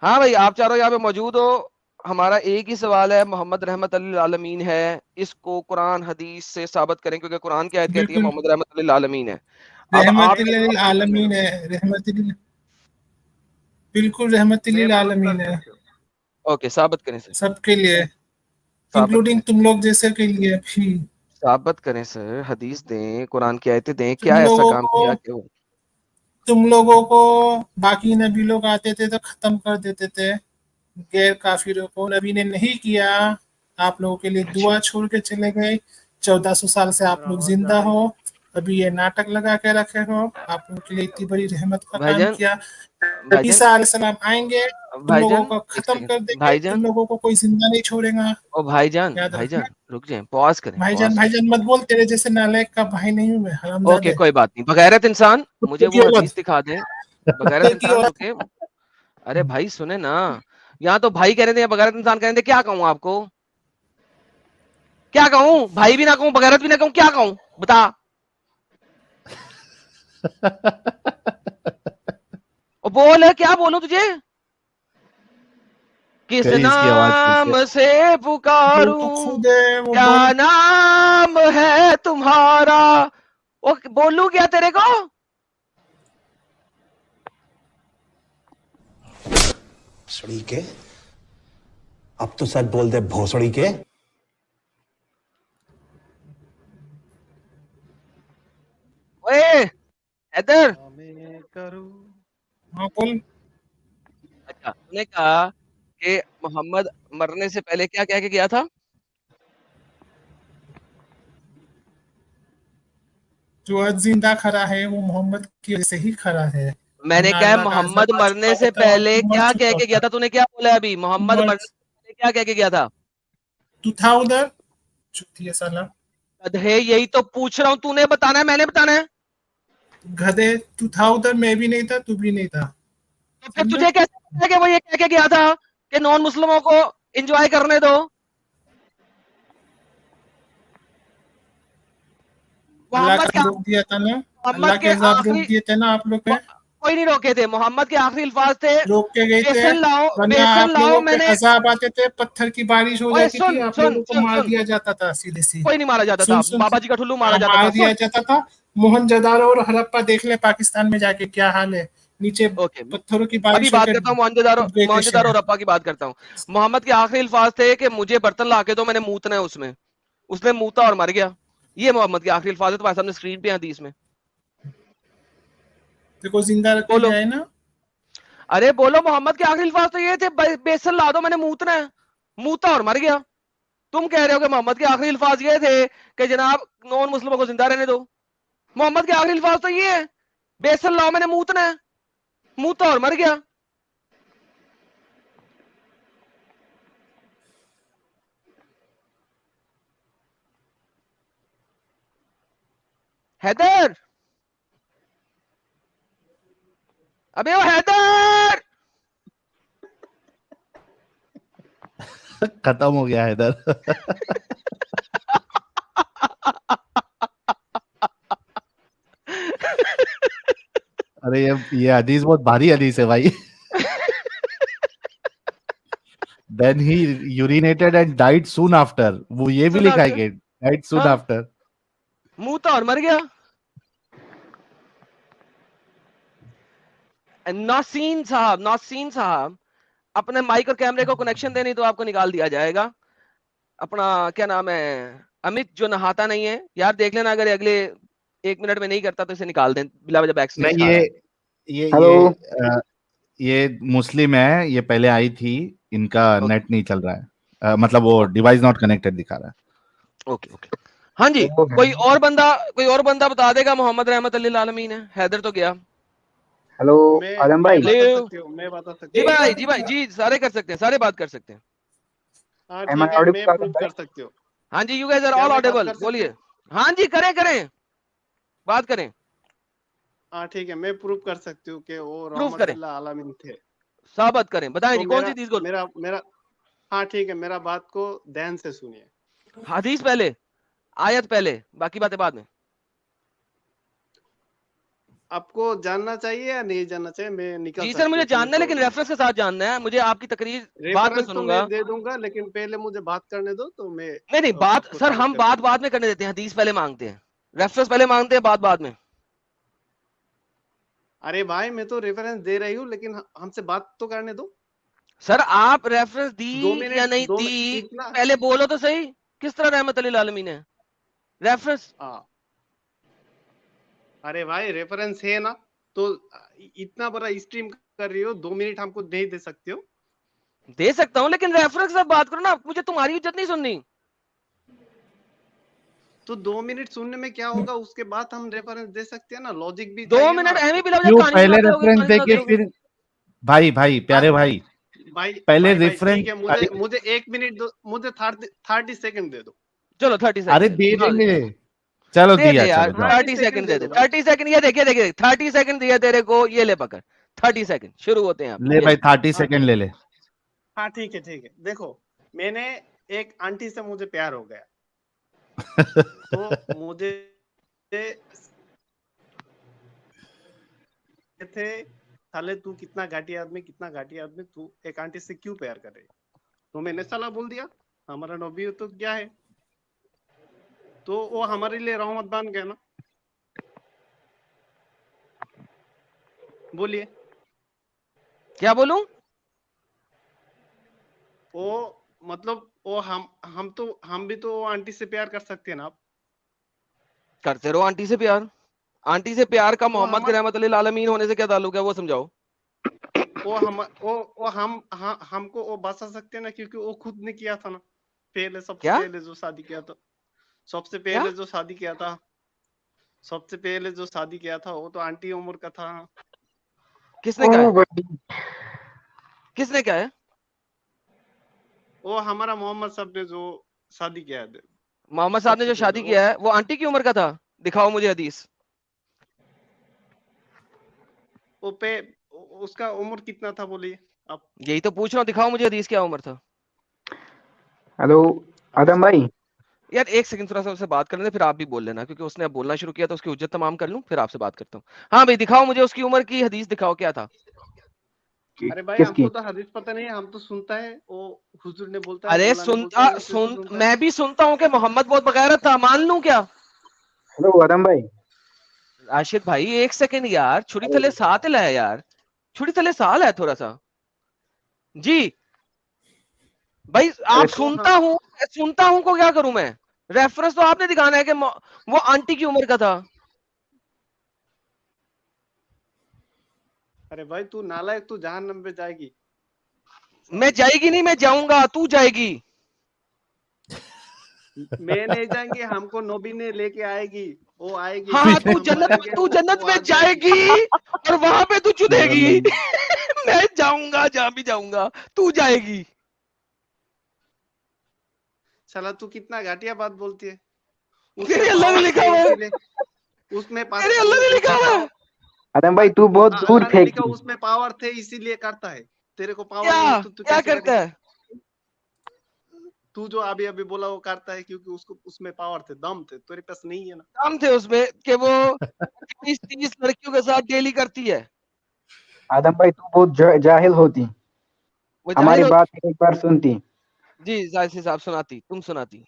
ہاں بھائی آپ چاروں یہاں پہ موجود ہو. ہمارا ایک ہی سوال ہے, محمد رحمت للعالمین ہے, اس کو قرآن حدیث سے ثابت کریں, کیونکہ قرآن کی آیت کہتی ہے بالکل محمد رحمت للعالمین ہے. اب رحمت آپ للعالمین ہے, بالکل رحمت للعالمین ہے, اوکے ثابت کریں سر, سب کے لیے, ثابت انکلوڈنگ کریں, تم لوگ جیسے کے لیے بھی. ثابت کریں سر, حدیث دیں, قرآن کی آیتیں دیں, کیا تم ایسا لوگوں کام کو کیا کہ تم لوگوں کو باقی نبی لوگ آتے تھے تو ختم کر دیتے تھے, غیر کافروں کو نبی نے نہیں کیا. آپ لوگوں کے لیے اچھا دعا چھوڑ کے چلے گئے, 1400 سال سے آپ لوگ زندہ ہو, ابھی یہ ناٹک لگا کے رکھے ہو. آپ لوگوں کے لیے اتنی بڑی رحمت کا بھائی کام جان, کیا. بھائی عیسیٰ جان, علیہ السلام آئیں گے, تم بھائی لوگوں جان کو ایک ختم سیکنڈ, کر دیں گے, بھائی تم جان, لوگوں کو کوئی زندہ نہیں چھوڑے گا. او بھائی جان, یاد بھائی رکھنا. جان رک جائیں, پاز کریں, بھائی پاز کریں. جان مت بول, تیرے جیسے نالائق کا بھائی نہیں ہوں میں, اوکے حرامزادے. کوئی بات نہیں, بغیرت انسان مجھے کتے کی وہ اولاد, حدیث دکھا دیں. بغیرت کتے کی انسان اولاد. رکے, ارے بھائی سنیں نا, یہاں تو بھائی کہہ رہے تھے, بغیرت انسان کہہ رہے تھے, کیا کہوں آپ کو, کیا کہوں, بھائی بھی نہ کہوں, بغیرت بھی نہ کہوں, کیا کہوں بتا. بول, کیا بولوں تجھے, کس کہیں اس کی آواز نام کیسے سے وہ تو پکاروں, خود ہے, وہ کیا بول. نام ہے تمہارا, وہ بولوں کیا تیرے کو. بھوسڑی کے, اب تو سچ بول دے بھوسڑی کے. اوے حیدر, ہاں بول. اچھا انہوں نے کہا کہ محمد مرنے سے پہلے کیا کہہ کے گیا تھا. جو آج زندہ کھڑا ہے وہ محمد کی وجہ سے ہی کھڑا ہے, میں نے ورنہ کہا اللہ کا محمد عذاب آ مرنے چکا سے ہوتا اور پہلے تو مر کیا کہہ چکا کے گیا ہوتا. تھا, تو نے کیا بولا ابھی, محمد مر, مرنے سے پہلے کیا کہہ کے گیا تھا. تو تھا ادھر, چوتھی سالہ ہے یہی تو پوچھ رہا ہوں, تو نے بتانا ہے میں نے بتانا ہے. گدے, تو تھا ادھر, میں بھی نہیں تھا, تو بھی نہیں تھا. تو پھر سمجھا, تجھے کیسے پتا ہے کہ وہ یہ کہہ کے گیا تھا کہ نان مسلموں کو انجوائے کرنے دو. اللہ محمد کا کے روک دیا تھا نا, اللہ محمد کے کے عذاب آخری, روک دیے تھے نا آپ لوگ کے, کوئی نہیں روکے تھے, محمد کے آخری الفاظ تھے روک کے گئے تھے, بیسن لاؤ, ورنہ بیسن آپ لاؤ, لوگوں میں پہ نے, عذاب آتے تھے, پتھر کی بارش ہو اوے جاتی تھی, سن آپ سن لوگوں کو سن مار سن, دیا جاتا تھا سیدھے سی. کوئی نہیں مارا جاتا سن تھا, سن, بابا جی کا ٹھلو مارا جاتا مار تھا. دیا سن, جاتا تھا. موہن جدارو اور ہڑپا دیکھ لے پاکستان میں جا کے کیا حال ہے, نیچے اوکے پتھروں کی ابھی بارش ہو بات کے کرتا ہوں, موہنجودارو, ڈوب گئے تھے موہنجودارو شہر. اور رپا کی بات کرتا ہوں. محمد کے آخری الفاظ تھے کہ مجھے برتن لا کے دو, میں نے موتنا ہے اس میں, اس نے موتا اور مر گیا. یہ محمد کے آخری الفاظ ہے, تو سامنے اسکرین پہ حدیث میں دیکھو زندہ رکھنے بولو. گئے نا, ارے بولو, محمد کے آخری الفاظ تو یہ تھے, بیسن لا دو, میں نے موتنا ہے, موتا اور مر گیا. تم کہہ رہے ہو کہ محمد کے آخری الفاظ یہ تھے کہ جناب نان مسلموں کو زندہ رہنے دو. محمد کے آخری الفاظ تو یہ ہے, بیسن لاؤ, میں نے موتنا ہے, موتا اور مر گیا. حیدر, ابے وہ حیدر, ختم ہو گیا ہے ادھر. ارے یہ حدیث بہت بھاری حدیث ہے بھائی. Then he urinated and died soon after. وہ یہ بھی سنا لکھا ہے پھر, کہ died soon ہاں after. موتا اور مر گیا. ناسین صاحب, ناسین صاحب, اپنے مائک اور کیمرے کو کنیکشن دے, نہیں تو آپ کو نکال دیا جائے گا. اپنا کیا نام ہے, امت, جو نہاتا نہیں ہے یار, دیکھ لینا, اگر اگلے 1 منٹ میں نہیں کرتا تو اسے نکال دیں, بلا وجہ بیک سپیس نہیں کھا رہا ہے. یہ مسلم ہے, یہ پہلے آئی تھی, ان کا نیٹ نہیں چل رہا ہے, مطلب وہ ڈیوائس ناٹ کنیکٹڈ دکھا رہا ہے. اوکے اوکے, ہاں جی, کوئی اور بندہ بتا دے گا محمد رحمت للعالمین ہے. حیدر تو گیا. ہلو آدم بھائی, میں بتا سکتی جی ہوں. بھائی, جی بھائی, جی سارے کر سکتے ہیں, سارے بات کر سکتے ہیں. ہاں ایم ٹھیک آئی ہے, آڈیبل میں آدم پروف بھائی؟ کر سکتی ہوں. ہاں جی, یو گائز آر کیا آل میں بات آڈیبل, کر سکتی بولیے. ہوں؟ ہاں جی, کریں بات کریں. ہاں ٹھیک ہے, میں پروف کر سکتی ہوں کہ وہ پروف رحمت کریں, اللہ عالمین تھے. ثابت کریں, بتائیں تو جی, کون سی چیز کو. میرا ہاں ٹھیک ہے, میرا بات کو دھیان سے سنیے. حدیث پہلے, آیت پہلے, باقی باتیں بعد میں. آپ کو جاننا چاہیے یا نہیں جاننا چاہیے؟ میں نکل جی سکتا سر مجھے ہوں، جاننا ہے کوئی لیکن problem ریفرنس کے ساتھ جاننا ہے مجھے. آپ کی تقریر نہیں. بعد میں ریفرنس تو سنوں میں گا. دے دوں گا لیکن پہلے مجھے بات کرنے دو تو میں نہیں نہیں آپ بات کو سر ثابت ہم کرتا بات ہوں. بعد میں کرنے دیتے ہیں, حدیث پہلے مانگتے ہیں, ریفرنس پہلے مانگتے ہیں, بات بعد میں. ارے بھائی میں تو ریفرنس دے رہی ہوں لیکن ہم سے بات تو کرنے دو. سر آپ ریفرنس 2 دی یا منٹ نہیں 2 دی اتنا. پہلے بولو تو صحیح. کس طرح رحمت للعالمین ہے ریفرنس؟ ہاں ارے بھائی ریفرنس ہے نا, تو اتنا بڑا اسٹریم کر رہی ہو, 2 منٹ ہم کو نہیں دے سکتے ہو؟ دے سکتا ہوں لیکن ریفرنس سے بات کرو نا, مجھے تمہاری عزت نہیں سننی. تو 2 منٹ سننے میں کیا ہوگا, اس کے بعد ہم ریفرنس دے سکتے ہیں نا, لاجک بھی 2 چاہیے نا منٹ آپ اہمی کو. بلا کیوں کہانی پہلے سناتے رہو گے, ریفرنس کہانی دے سناتے کے رہو گے. پھر بھائی پیارے بھائی بھائی پہلے بھائی ریفرنس. ٹھیک ہے, مجھے 1 منٹ دو, مجھے 30 سیکنڈ دے دو. چلو 30 ارے سیکنڈ دے سنا دیں دے. گے, چلو دے دیا, دے یار چلو جاؤ. 30 سیکنڈ دے دے, بھائی. 30 سیکنڈ. یہ دیکھیے 30 سیکنڈ دیا تیرے کو, یہ لے پکڑ 30 سیکنڈ. شروع ہوتے ہیں آپ. لے بھائی 30 ہاں سیکنڈ لے لے. ہاں ٹھیک ہے. دیکھو میں نے ایک آنٹی سے مجھے پیار ہو گیا, تو مجھے تھے سالے تو کتنا گھاٹی آدمی, تو ایک آنٹی سے کیوں پیار کر رہے, تو میں نے سالہ بول دیا. ہمارا نبی تو کیا ہے, تو وہ ہمارے لیے رحمت بن گیا نا. بولیے کیا بولوں؟ وہ مطلب وہ ہم بھی تو وہ آنٹی سے پیار کر سکتے ہیں نا. آپ کرتے رہو آنٹی سے پیار. آنٹی سے پیار کا وہ محمد کے رحمت للعالمین ہونے سے کیا تعلق ہے, وہ سمجھاؤ. ہم کو وہ بچا سکتے ہیں نا, کیونکہ وہ خود نے کیا تھا نا پہلے. سب سے کیا پہلے جو شادی کیا تھا, کیا وہ تو آنٹی عمر کا تھا. کس نے کہا ہے, کس نے کہا ہے؟ وہ ہمارا محمد صاحب نے جو شادی کیا ہے. محمد صاحب سب نے سے جو پہلے شادی کیا ہے وہ آنٹی کی عمر کا تھا؟ دکھاؤ مجھے حدیث. وہ پہ اس کا عمر کتنا تھا بولیے آپ. یہی تو پوچھ رہا ہوں, دکھاؤ مجھے حدیث کیا عمر تھا. ہلو آدم بھائی. یار ایک سیکنڈ تھوڑا سا اس سے بات کرنے دیں, پھر آپ بھی بول لینا, کیونکہ اس نے اب بولنا شروع کیا تو اس کی حجت تمام کر لوں, پھر آپ سے بات کرتا ہوں. ہاں بھائی دکھاؤ مجھے اس کی عمر کی حدیث, دکھاؤ کیا تھا. ارے بھائی کس ہم کی؟ کو تو حدیث پتہ نہیں ہے, ہم تو سنتا ہے وہ حضور نے بولتا ہے, ارے مولا نے بولتا ہے, اس سے سنتا ہے. میں بھی سنتا ہوں کہ محمد بہت بغیرت تھا, مان لوں کیا؟ ہلو آدم بھائی. راشد بھائی ایک سیکنڈ یار, چھری تھلے ساتھ ہے یار, چھری تھلے سال ہے تھوڑا سا. جی بھائی آپ تو سنتا ہوں کو کیا کروں میں؟ ریفرنس تو آپ نے دکھانا ہے کہ وہ آنٹی کی عمر کا تھا. ارے بھائی تو نالائق, تو جہنم پہ جائے گی. میں جائے گی نہیں, میں جاؤں گا, تو جائے گی. میں نہیں جائیں گے, ہم کو نبی نے لے کے آئے گی, وہ آئے گی ہاں جب ہم مریں گے, تو جنت وہ میں آ جائے گی اور وہاں پہ تو چدے گی. نہیں. میں جاؤں گا, جہاں بھی جاؤں گا, تو جائے گی. سلا تو کتنا گھٹیا بات بولتی ہے. اس میں تیرے اللہ نے پاور لکھا تھے ہوا ہے, اسی لیے اس میں تیرے اللہ نے لکھا ہوا ہے. پاور. آدم بھائی تو بہت دور اللہ نے لکھا پھینکی. اس میں پاور تھے اسی لیے کرتا ہے. تیرے کو پاور کیا نہیں ہے تو کیا کیسے کرے کرتا گا. ہے؟ تو جو ابھی بولا وہ کرتا ہے کیونکہ اس میں پاور تھے, دم تھے, تیرے پاس نہیں ہے نا. کام تھے اس میں کہ وہ 30 لڑکیوں کے ساتھ ڈیلی کرتی ہے. آدم بھائی تو بہت جاہل ہوتی, وہ ہماری جاہل بات ایک بار سنتی. جی ظاہر صاحب سناتی, تم سناتی.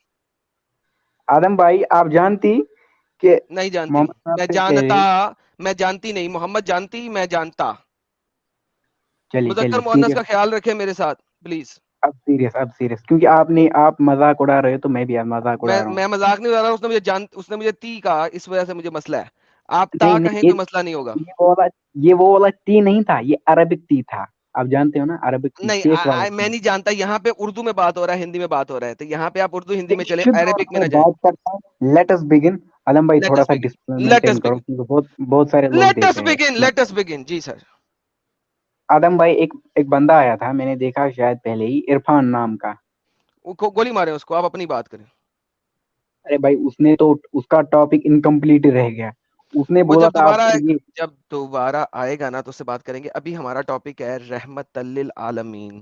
آدم بھائی آپ جانتی کہ نہیں جانتی. محمد صاحب میں سے جانتا, پہلے. میں جانتی نہیں. محمد جانتی, میں جانتا. چلیے مذکر چلیے مؤنث سیریس. کا خیال رکھے میرے ساتھ پلیز. اب سیریس کیونکہ آپ مذاق اڑا رہے ہو تو میں بھی مذاق اڑا رہا ہوں. میں مذاق نہیں اڑا رہا ہوں, اس نے مجھے تی کہا, اس وجہ سے مجھے مسئلہ ہے. آپ تا نہیں کہیں نہیں, کوئی مسئلہ نہیں ہوگا. یہ وہ والا ٹی نہیں تھا, یہ عربک ٹی تھا. آپ جانتے ہو نا عربک ٹی, شیخ والا نہیں ٹی. میں نہیں جانتا. یہاں پہ اردو میں بات ہو رہا ہے, ہندی میں بات ہو رہا ہے, تو یہاں پہ آپ اردو ہندی میں چلے, شدھ عربک میں میں نہ جائیں. بات کرتا ہوں. لیٹ اس بگن. علم بھائی لیٹ تھوڑا اس سا بگن, ڈسپلن لیٹ مینٹین اس کرو, بگن, کیونکہ بہت سارے لوگ لیٹ اس دیکھ رہے بگن, ہیں. لیٹ اس بگن. جی سر. آدم بھائی ایک بندہ آیا تھا, میں نے دیکھا شاید پہلے ہی, عرفان نام کا. گولی مارے اس کو, آپ اپنی بات کریں. ارے بھائی اس نے تو اس کا ٹاپک انکمپلیٹ رہ گیا. اس نے وہ بولا تھا آپ کو جب دوبارہ آئے گا نا تو اس سے بات کریں گے. ابھی ہمارا ٹاپک ہے رحمت للعالمین,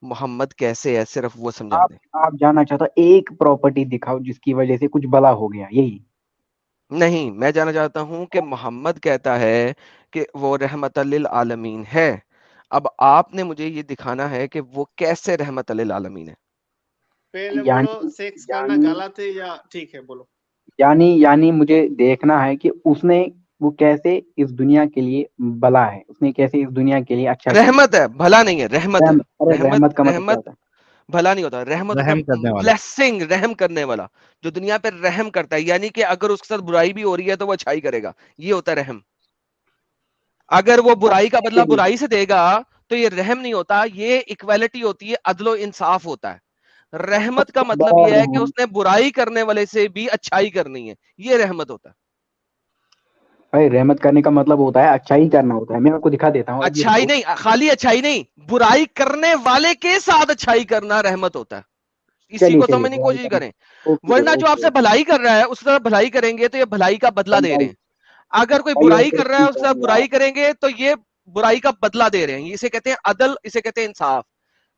محمد کیسے ہے, صرف وہ سمجھا دیں. آپ جاننا چاہتا ایک پراپرٹی دکھاؤ جس کی وجہ سے کچھ بلا ہو گیا, یہی. نہیں، میں جانا چاہتا ہوں کہ محمد کہتا ہے کہ وہ رحمت للعالمین ہے. اب آپ نے مجھے یہ دکھانا ہے کہ وہ کیسے رحمت للعالمین ہے. پہلے یعنی بولو سیکس کرنا یعنی غلط ہے یا ٹھیک ہے، بولو. یعنی مجھے دیکھنا ہے کہ اس نے وہ کیسے اس دنیا کے لیے بلا ہے، اس نے کیسے اس دنیا کے لیے اچھا کیا. رحمت ہے، بھلا نہیں ہے، رحمت ہے. ارے رحمت رحمت کا مطلب کیا رحمت ہوتا ہے؟ بھلا نہیں ہوتا، رحمت ہوتا رحم ہے کرنے والا. بلیسنگ، رحم کرنے والا، جو دنیا پہ رحم کرتا ہے. یعنی کہ اگر اس کے ساتھ برائی بھی ہو رہی ہے تو وہ اچھائی کرے گا، یہ ہوتا ہے رحم. اگر وہ برائی کا بدلہ برائی سے دے گا تو یہ رحم نہیں ہوتا، یہ اکویلٹی ہوتی ہے، عدل و انصاف ہوتا ہے. رحمت کا مطلب یہ ہے کہ اس نے برائی کرنے والے سے بھی اچھائی کرنی ہے، یہ رحمت ہوتا ہے. بھائی رحمت کرنے کا مطلب ہوتا ہے اچھائی کرنا ہوتا ہے. میں آپ کو دکھا دیتا ہوں. اب یہ اچھائی دیکھو. نہیں، خالی اچھائی نہیں، برائی کرنے والے کے ساتھ اچھائی کرنا رحمت ہوتا ہے. اسی چلیے کو چلیے سمجھنے کی کوشش کریں، اوکے ورنہ جو آپ سے اوکے بھلائی کر رہا ہے اس طرح بھلائی کریں گے تو یہ بھلائی کا بدلہ دے رہے ہیں. اگر کوئی بھائی برائی ایسے کر رہا ہے نہیں اس طرح کروں گا. برائی کریں گے تو یہ برائی کا بدلہ دے رہے ہیں. اسے کہتے ہیں عدل، اسے کہتے ہیں انصاف.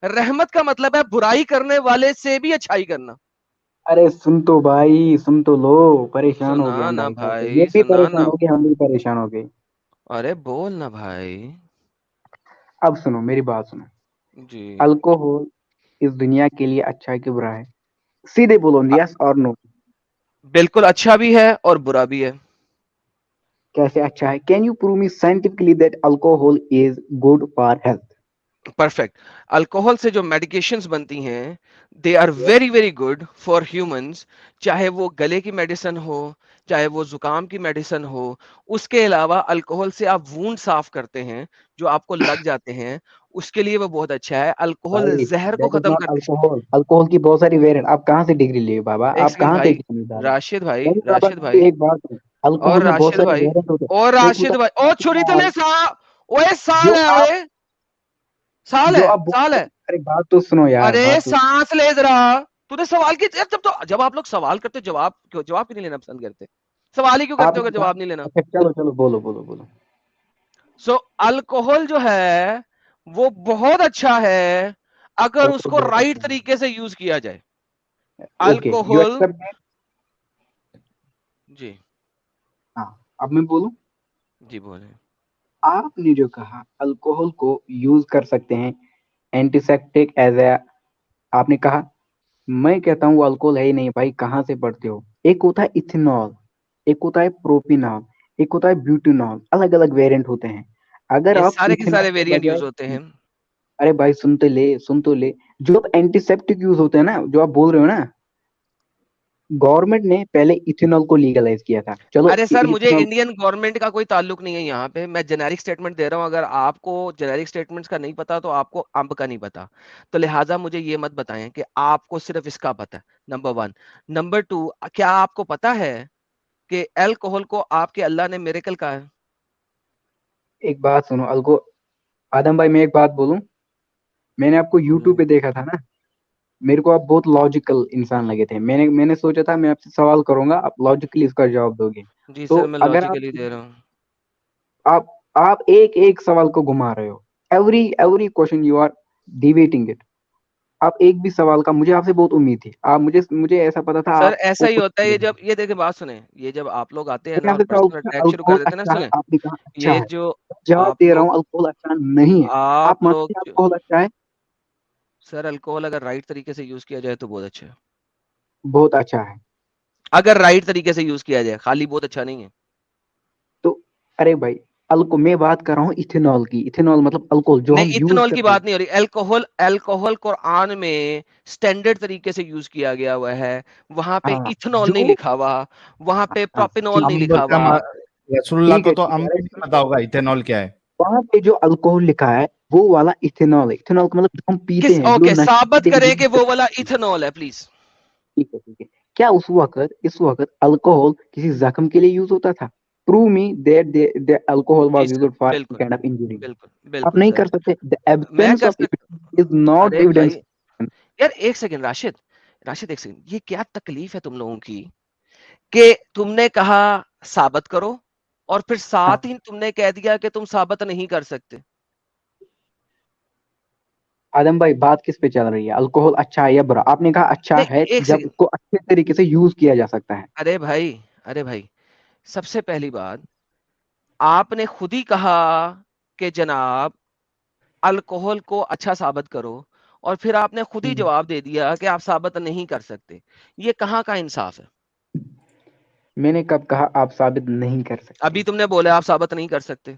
رحمت کا مطلب ہے برائی کرنے والے سے بھی اچھائی کرنا. ارے سن تو بھائی، سن تو لو. پریشان ہو گئے سنا ہم نا بھائی، یہ بھائی، بھی سنا پریشان نا. ہو گئے، ہم بھی پریشان ہو گئے. ارے بول نا بھائی. اب سنو میری بات سنو. جی الکوہول اس دنیا کے لیے اچھا ہے کہ برا ہے؟ سیدھے بولو یس اور نو. بالکل اچھا بھی ہے اور برا بھی ہے. کیسے اچھا ہے؟ Can you prove me scientifically that alcohol is good for health? Perfect. Alcohol سے جو میڈیکیشنز بنتی ہیں they are very very good for humans, چاہے وہ گلے کی میڈیسن ہو، چاہے وہ زکام کی میڈیسن ہو. اس کے علاوہ الکوہول سے آپ وونڈ صاف کرتے ہیں جو آپ کو لگ جاتے ہیں، اس کے لیے وہ بہت اچھا ہے. الکوہول بھائی زہر کو دیٹ از ختم ناٹ کرتی. الکوہول. الکوہول کی بہت ساری ویریئنٹ. آپ کہاں سے ڈگری لیے بابا؟ ایک آپ سیکنڈ کہاں سے بھائی، سمجھدار ہیں؟ راشد بھائی، نہیں بابا راشد مجھے بھائی، ایک بات ہے. اور الکوہول میں بہت راشد سارے بھائی، ویریئنٹ ہوتے اور ہیں. ایک ہوتا راشد بھائی، اور چھری ہے تلے سا اوے سال جو ہے، آپ اوے سال جو ہے، آپ سال بولتے ہے. ہیں. ارے بات تو سنو یار، ارے بات تو. سانس لے ذرا. تو نے سوال کی جب آپ لوگ سوال کرتے جواب کیوں نہیں لینا پسند کرتے؟ سوال ہی کیوں آپ کرتے ہو نے کہ کہا جواب نہیں لینا؟ اچھا چلو چلو بولو بولو بولو. سو الکوہول جو ہے وہ بہت اچھا ہے اگر اس الکوہول کو بہت رائٹ اچھا طریقے سے یوز کیا جائے. ہے. Okay you alcohol, except. جی ہاں اب میں بولوں. جی بولیں. آپ نے جو کہا الکوہول کو یوز کر سکتے ہیں اینٹی سیپٹک ایز اے، آپ نے کہا. میں کہتا ہوں وہ الکوہول ہے ہی نہیں بھائی، کہاں سے پڑھتے ہو؟ ایک ہوتا ہے ایتھنول، ایک ہوتا ہے پروپینول، ایک ہوتا ہے بیوٹینول. الگ الگ ویریئنٹ ہوتے ہیں. اگر یہ آپ سارے کے ایتھنول سارے کے ویریئنٹ بجائے، یوز ہوتے ہیں. ارے بھائی سن تو لے. جو اینٹی سیپٹک یوز ہوتے ہیں نا، جو آپ بول رہے ہو نا، گورنمنٹ نے پہلے ایتھنول کو لیگلائز کیا تھا. چلو ارے سر مجھے ایتھنول. انڈین گورنمنٹ کا کوئی تعلق نہیں ہے یہاں پہ، میں جنیرک سٹیٹمنٹ دے رہا ہوں. اگر آپ کو جنیرک سٹیٹمنٹس کا نہیں پتا تو آپ کو امب کا نہیں پتا. تو لہٰذا مجھے یہ مت بتائیں کہ آپ کو صرف اس کا پتا ہے. نمبر 1. نمبر 2، کیا آپ کو پتا ہے کہ الکوہول کو آپ کے اللہ نے میریکل کہا ہے؟ ایک بات سنو آدم بھائی، میں ایک بات بولوں. میں نے آپ کو یوٹیوب پہ دیکھا تھا نا، میرے کو آپ بہت لاجیکل انسان لگے تھے. میں نے سوچا تھا میں آپ سے سوال کروں گا، آپ لاجیکلی اس کا جواب دو گے. جی تو سر میں اگر لاجیکلی دے رہا ہوں. آپ آپ ایک سوال کو گھما رہے ہو. Every question you are deviating it. آپ ایک بھی سوال کا، مجھے آپ سے بہت امید تھی. آپ مجھے ایسا پتا تھا سر آپ ایسا کو ہی کچھ ہوتا ہے، یہ نہیں. جب یہ دیکھیں بات سنیں، یہ جب آپ لوگ آتے ہیں میں نے نا آپ اور سے سوال پرسنل پوچھا اٹیک شروع کر الکوہول دیتے ہیں نا، اچھا ہے، سنیں آپ نے کہا اچھا یہ ہے. جو جواب آپ دے رہا لوگ ہوں الکوہول اچھا نہیں ہے. آپ آپ لوگ مانتے ہیں الکوہول اچھا ہے؟ سر الکوہول اگر رائٹ طریقے سے یوز کیا جائے تو بہت اچھا ہے. بہت اچھا ہے. اگر رائٹ طریقے سے یوز کیا جائے، خالی بہت اچھا نہیں ہے. تو ارے بھائی، میں بات کر رہا ہوں ایتھنول کی. ایتھنول مطلب الکوہول جو ہم نہیں، یوز ایتھنول کی کرتے ہیں. بات نہیں ہو رہی. الکوہول قرآن میں سٹینڈرڈ طریقے سے یوز کیا گیا ہوا ہے. وہاں پہ ہاں ایتھنول نہیں جو لکھا ہوا، وہاں پہ ہاں پروپینول ٹھیک نہیں امب لکھا کا ہوا. رسول اللہ ٹھیک کو ہے تو ٹھیک امب ہے. بھی نہیں پتا ہوگا ایتھینول کیا ہے. وہاں پہ جو الکوہول لکھا ہے وہ والا ایتھنول ہے. ایتھنول کا مطلب جو ہم پیتے ہیں، جو اوکے، نشے ثابت پیتے ہیں، کریں کہ جو. وہ والا ایتھنول ہے پلیز. ٹھیک ہے ٹھیک ہے. کیا اس وقت الکوہول کسی زخم کے لیے یوز ہوتا تھا؟ پروو می دیٹ الکوہول جی واز سر، یوزڈ فار بالکل کائنڈ آف انجری. بالکل آپ بالکل نہیں سر. کر سکتے. the میں absence کر of سکتا. evidence is not array evidence. بھائی یار ایک سیکنڈ، راشد ایک سیکنڈ. یہ کیا تکلیف ہے تم لوگوں کی کہ تم نے کہا ثابت کرو اور پھر ہاں ساتھ ہی تم نے کہہ دیا کہ تم ثابت نہیں کر سکتے. آدم بھائی، بات کس پہ چل رہی ہے؟ الکوہول اچھا ہے یا برا؟ آپ نے کہا اچھا نہیں ہے ایک جب سیکنڈ. اس کو اچھے طریقے سے یوز کیا جا سکتا ہے. ارے بھائی سب سے پہلی بات آپ نے خود ہی کہا کہ جناب الکوہل کو اچھا ثابت کرو، اور پھر آپ نے خود ہی جواب دے دیا کہ آپ ثابت نہیں کر سکتے. یہ کہاں کا انصاف ہے؟ میں نے کب کہا آپ ثابت نہیں کر سکتے؟ ابھی تم نے بولا آپ ثابت نہیں کر سکتے.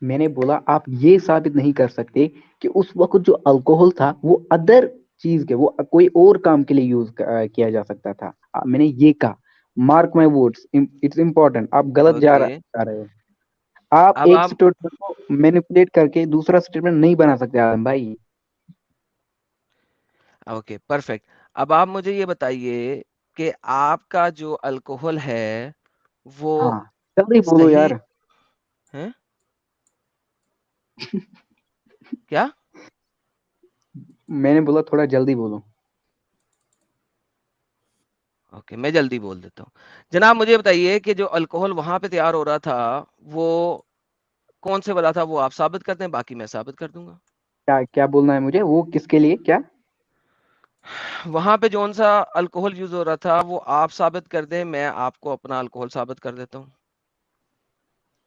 میں نے بولا آپ یہ ثابت نہیں کر سکتے کہ اس وقت جو الکوہل تھا وہ ادر چیز کے، وہ کوئی اور کام کے لیے یوز کیا جا سکتا تھا. میں نے یہ کہا، mark my words, it's important. آپ غلط جا اوکے، رہے ہو. آپ اب ایک آپ اسٹیٹمنٹ کو مینیپولیٹ کر کے دوسرا اسٹیٹمنٹ نہیں بنا سکتے عالم بھائی. Okay perfect. اب آپ مجھے یہ بتائیے کہ آپ کا جو الکوہل ہے وہ ہاں جلدی بولو صحیح یار. ہے کیا؟ میں نے بولا تھوڑا جلدی بولو. اوکے میں جلدی بول دیتا ہوں. جناب مجھے بتائیے کہ جو الکوہل وہاں پہ تیار ہو رہا تھا وہ کون سے والا تھا؟ وہ آپ ثابت کرتے ہیں، باقی میں ثابت کر دوں گا. کیا بولنا ہے مجھے؟ وہ کس کے لیے کیا؟ وہاں پہ جون سا الکوہل یوز ہو رہا تھا وہ آپ ثابت کر دیں، میں آپ کو اپنا الکوہل ثابت کر دیتا ہوں.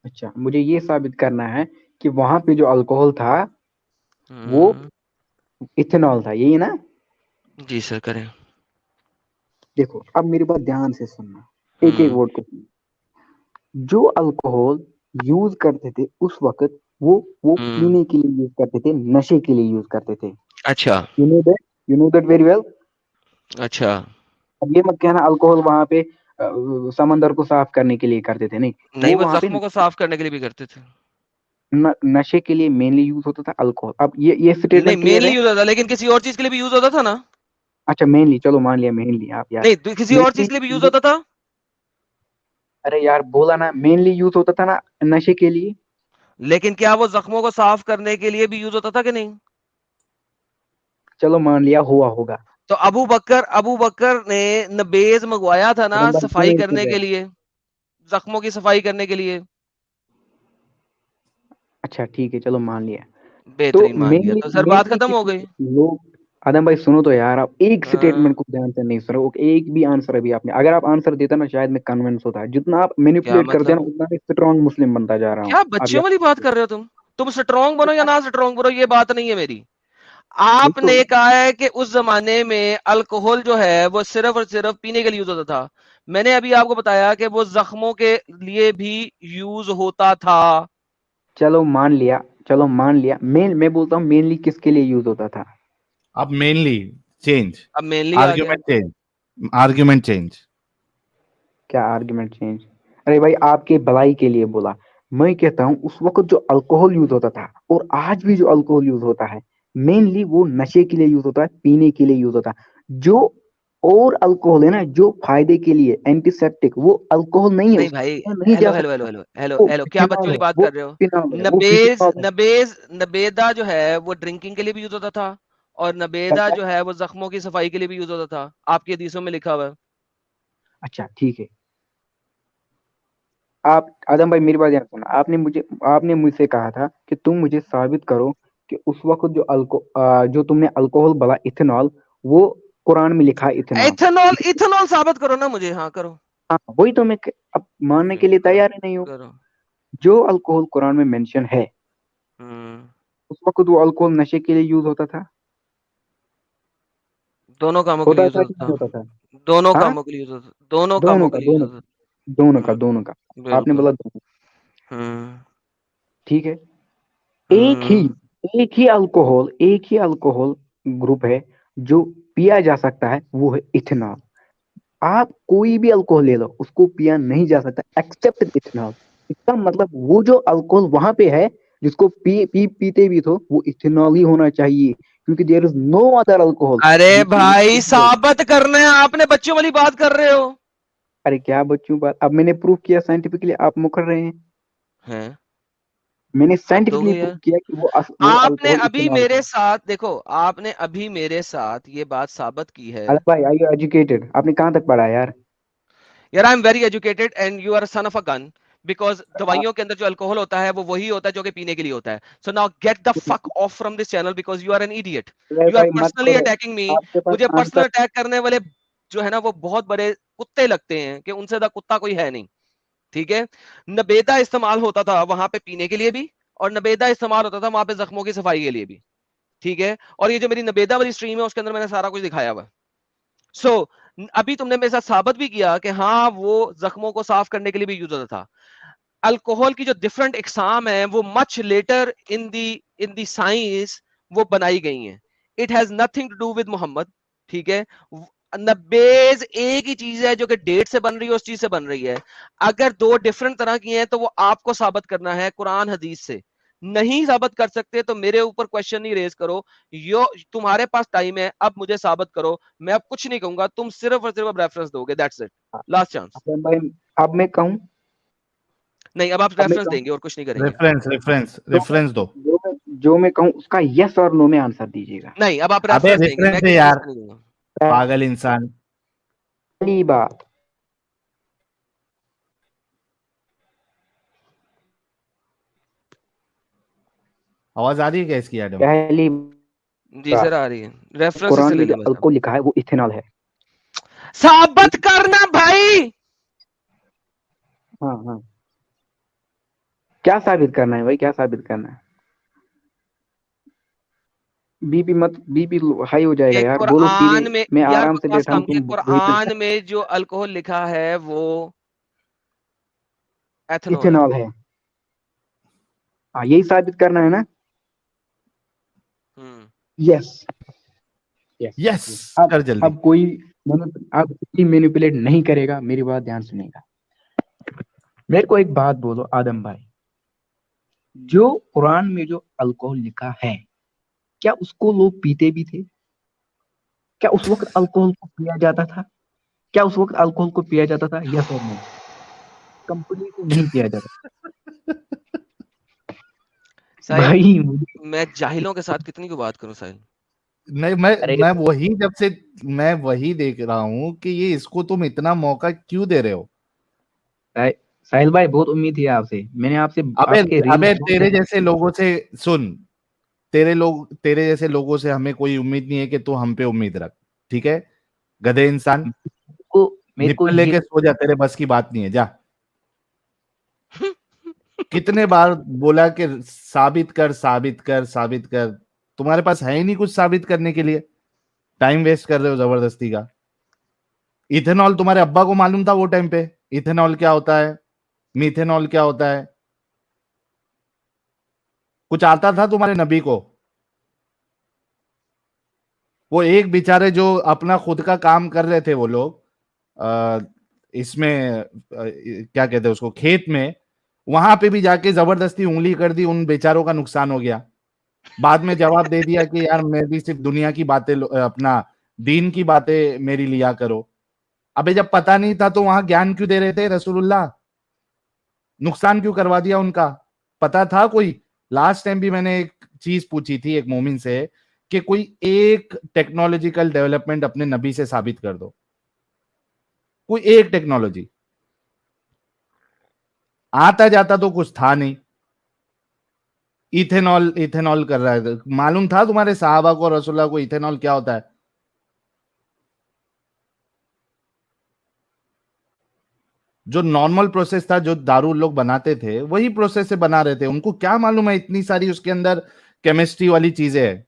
اچھا مجھے یہ ثابت کرنا ہے کہ وہاں پہ جو الکوہل تھا وہ ایتھنول تھا، یہی نا؟ جی سر کریں. دیکھو اب میری بات دھیان سے سننا، ایک ایک ورڈ کو. جو الکوہل یوز کرتے تھے اس وقت وہ پینے کے لیے یوز کرتے تھے، نشے کے لیے یوز کرتے تھے. اچھا you know that very well. اچھا اب یہ مت کہنا الکوہل وہاں پہ سمندر کو صاف کرنے کے لیے کرتے تھے، نہیں. نہیں، وہ وہاں پہ زخموں کو صاف کرنے کے لیے بھی کرتے تھے. نشے کے لیے مینلی یوز ہوتا تھا الکوہل. اب یہ نہیں اسٹیٹمنٹ کلیئر مینلی ہے؟ یوز ہوتا تھا لیکن کسی اور چیز کے لیے بھی یوز ہوتا تھا نا. اچھا مینلی، چلو مان لیا مینلی. آپ یار نہیں کسی اور چیز کے لیے بھی یوز ہوتا تھا. ارے یار بولا نا مینلی یوز ہوتا تھا نا نشے کے لیے. لیکن کیا وہ زخموں کو صاف کرنے کے لیے بھی یوز ہوتا تھا کہ نہیں؟ چلو مان لیا ہوا ہوگا. تو ابو بکر نے نبیز منگوایا تھا نا صفائی کرنے کے لیے، زخموں کی صفائی کرنے کے لیے. اچھا ٹھیک ہے چلو مان لیا. تو بہترین مان لیا، تو سر بات ختم ہو گئی. لوگ آدم بھائی سنو تو یار، آپ ایک ہاں سٹیٹمنٹ کو دھیان سے نہیں سنو. ایک بھی آنسر ابھی آپ نے، اگر آپ آنسر دیتا نا شاید میں کنونس ہوتا. جتنا آپ کیا مینیپولیٹ کرتے ہیں مطلب؟ نا اتنا میں اسٹرانگ مسلم بنتا جا رہا ہوں. کیا اب بچوں یار والی بات کر رہے ہو تم اسٹرانگ بنو یا نہ اسٹرانگ بنو یہ بات نہیں ہے میری. آپ تو نے کہا ہے کہ اس زمانے میں الکوہل جو ہے وہ صرف اور صرف پینے کے لیے یوز ہوتا تھا. میں نے ابھی آپ کو بتایا کہ وہ زخموں کے لیے بھی یوز ہوتا تھا. چلو مان لیا. میں بولتا ہوں مینلی کس کے لیے یوز ہوتا تھا. اب مینلی چینج، اب مینلی آ گیا. Argument change. کیا آرگیومنٹ چینج؟ ارے بھائی آپ کے بھلائی کے لیے بولا. میں کہتا ہوں اس وقت جو الکوہل یوز ہوتا تھا اور آج بھی جو الکوہل یوز ہوتا ہے مینلی وہ نشے کے لیے یوز ہوتا ہے، پینے کے لیے یوز ہوتا ہے. جو اور الکوہل ہے نا جو فائدے کے لیے اینٹی سیپٹک، وہ الکوہل نہیں ہے، نہیں اس بھائی، کو نہیں ہیلو جا ہیلو ہیلو سکتا. ہیلو ہیلو وہ ہیلو کیا بچوں فینول والی ہے، بات وہ کر رہے ہو؟ فینول ہے، وہ فینول ہے. نبیدا جو ہے وہ ڈرنکنگ کے لیے بھی یوز ہوتا تھا، اور نبیدا کیا؟ جو ہے وہ زخموں کی صفائی کے لیے بھی یوز ہوتا تھا. آپ کی حدیثوں میں لکھا ہوا ہے. اچھا ٹھیک ہے. آپ آدم بھائی میری بات سننا. آپ نے مجھ سے کہا تھا کہ تم مجھے ثابت کرو کہ اس وقت جو تم نے الکوہل بولا ایتھنول، وہ قرآن میں لکھا ہے ایتھنول. ایتھنول ثابت کرو نا مجھے. ہاں کرو ہاں وہی تو میں اب ماننے کے لیے کرو تیار ہی نہیں ہوں. کرو. جو الکوہل قرآن میں مینشن ہے اس وقت وہ الکوہل نشے کے لیے یوز ہوتا تھا. دونوں کاموں کے لیے ہوتا یوز تھا کہ ہوتا نہیں تھا. ہوتا تھا؟ دونوں ہاں کاموں کے لیے یوز ہوتا تھا. دونوں دونوں کاموں کا کے لیے یوز ہوتا تھا. دونوں کا آپ نے بالکل. بولا دونوں. ہوں ٹھیک ہے. ایک ہوں ہی الکوہل گروپ ہے جو پیا جا سکتا ہے، وہ ہے ایتھنول. آپ کوئی بھی الکوہل لے لو اس کو پیا نہیں جا سکتا ایکسپٹ ایتھنول. اس کا مطلب وہ جو الکوہل وہاں پہ ہے جس کو پیتے بھی تو وہ ایتھنول ہی ہونا چاہیے، کیونکہ دیر از نو ادر الکوہل. ارے بھائی ثابت کرنا ہے، آپ نے بچوں والی بات کر رہے ہو. ارے کیا بچوں بات، اب میں نے پروف کیا سائنٹیفکلی، آپ مکر رہے ہیں. ہیں میں نے حد ہو سائنٹیفکلی گئی یار. پروف کیا کہ وہ آپ نے الکوہل ابھی ایتھنول میرے ہے. ساتھ دیکھو، آپ نے ابھی میرے ساتھ یہ بات ثابت کی ہے. ارے بھائی آر یو ایجوکیٹڈ؟ آپ نے کہاں تک پڑھا یار؟ یار I am very educated and you are son of a gun, because دوائیوں کے اندر جو الکوہل ہوتا ہے وہ وہی ہوتا ہے جو کہ پینے کے لیے ہوتا ہے. So now get the fuck off from this channel because you are an idiot. ارے یو آر بھائی مت پرسنلی کرو، اٹیکنگ می. آپ کے پاس مجھے پرسنل آنسر. اٹیک کرنے والے جو ہے نا وہ بہت بڑے کتے لگتے ہیں کہ ان سے زیادہ کتا کوئی ہے نہیں. ٹھیک ہے. نبیدہ استعمال ہوتا تھا وہاں پہ پینے کے لیے بھی, اور نبیدہ استعمال ہوتا تھا وہاں پہ زخموں کی صفائی کے لیے بھی. ٹھیک ہے, اور یہ جو میری نبیدہ والی اسٹریم ہے اس کے اندر میں نے سارا کچھ دکھایا ہوا. سو ابھی تم نے میرے ساتھ ثابت بھی کیا کہ ہاں وہ زخموں کو صاف کرنے کے لیے بھی یوز ہوتا تھا. الکوہل کی جو ڈفرنٹ اقسام ہیں وہ مچ لیٹر ان دی سائنس وہ بنائی گئی ہیں. It has nothing to do with Muhammad. ٹھیک ہے, نبیز ایک ہی چیز ہے جو کہ ڈیٹ سے بن رہی ہے, اس چیز سے بن رہی ہے. اگر دو ڈفرنٹ طرح کی ہیں تو وہ آپ کو ثابت کرنا ہے قرآن حدیث سے. نہیں ثابت کر سکتے تو میرے اوپر کوشچن نہیں ریز کرو. تمہارے پاس ٹائم ہے, اب مجھے ثابت کرو. میں اب کچھ نہیں کہوں گا, تم صرف اور صرف ریفرنس دو گے. That's it, last chance. Alam بھائی اب میں کہوں, نہیں, اب آپ اب میں ریفرنس کہوں دیں گے اور کچھ نہیں کریں گے. ریفرنس دو. جو میں کہوں اس کا یس اور نو میں آنسر دیجیے گا. نہیں, اب آپ ابے ریفرنس دیں گے, میں ریفرنس دے کسی یار, چیز کا نہیں دوں گا. پاگل انسان. پہلی بات, آواز آ رہی ہے کیا اس کی ایڈم؟ پہلی جی سر آ رہی ہے, ریفرنس قرآن سے میں لے جو لیں بس. الکوہل لکھا ہے وہ ایتھینول ہے. ثابت کرنا بھائی. ہاں ہاں, کیا ثابت کرنا ہے بھائی, کیا ثابت کرنا ہے؟ بی پی ہائی ہو جائے گا کہ یار, بولو سیدھے, قرآن میں, میں یار آرام سے بکواس بیٹھا ہوں, کم کے, تم وہی پہ قرآن میں جو الکوہل لکھا ہے وہ ایتھنول ہے. ایتھینول ہے. ہاں یہی ثابت کرنا ہے نا. یس یس کر جلدی. اب کوئی مینیپولیٹ نہیں کرے گا, میری بات دھیان سنے گا. میرے کو ایک بات بولو آدم بھائی, جو قرآن میں جو الکوہل لکھا ہے کیا اس کو لوگ پیتے بھی تھے؟ کیا اس وقت الکوہل کو پیا جاتا تھا؟ کیا اس وقت الکوہل کو پیا جاتا تھا؟ یس اور نو؟ کمپلیٹلی نہیں پیا جاتا. بھائی میں جاہلوں کے ساتھ کتنی کو بات کروں ساحل. نہیں, میں وہی جب سے میں وہی دیکھ رہا ہوں کہ یہ اس کو تم اتنا موقع کیوں دے رہے ہو. ساحل بھائی بہت امید تھی آپ سے, میں نے آپ سے ابے تیرے جیسے لوگوں سے سن, تیرے جیسے لوگوں سے ہمیں کوئی امید نہیں ہے کہ تو ہم پہ امید رکھ. ٹھیک ہے گدھے انسان, نپل لے کے سو جا, تیرے بس کی بات نہیں ہے, جا. کتنے بار بولا کہ ثابت کر, تمہارے پاس ہے ہی نہیں کچھ ثابت کرنے کے لیے, ٹائم ویسٹ کر رہے ہو زبردستی کا. ایتھینول تمہارے ابا کو معلوم تھا وہ ٹائم پہ ایتھینول کیا ہوتا ہے, میتھینول کیا ہوتا ہے, کچھ آتا تھا تمہارے نبی کو؟ وہ ایک بیچارے جو اپنا خود کا کام کر رہے تھے وہ لوگ اس میں کیا کہتے ہیں اس کو, کھیت میں, وہاں پہ بھی جا کے زبردستی انگلی کر دی, ان بیچاروں کا نقصان ہو گیا. بعد میں جواب دے دیا کہ یار میں بھی صرف دنیا کی باتیں, اپنا دین کی باتیں میری لیا کرو. ابے جب پتا نہیں تھا تو وہاں گیان کیوں دے رہے تھے رسول اللہ؟ نقصان کیوں کروا دیا ان کا؟ پتا تھا کوئی؟ لاسٹ ٹائم بھی میں نے ایک چیز پوچھی تھی ایک مومن سے کہ کوئی ایک ٹیکنالوجیکل ڈیولپمنٹ اپنے نبی سے ثابت کر دو, کوئی ایک ٹیکنالوجی. آتا جاتا تو کچھ تھا نہیں. ایتھینول کر رہا ہے, معلوم تھا تمہارے صحابہ کو, رسول اللہ کو ایتھینول کیا ہوتا ہے؟ جو نارمل پروسیس تھا, جو دارو لوگ بناتے تھے وہی پروسیس سے بنا رہے تھے. ان کو کیا معلوم ہے اتنی ساری اس کے اندر کیمسٹری والی چیزیں ہے.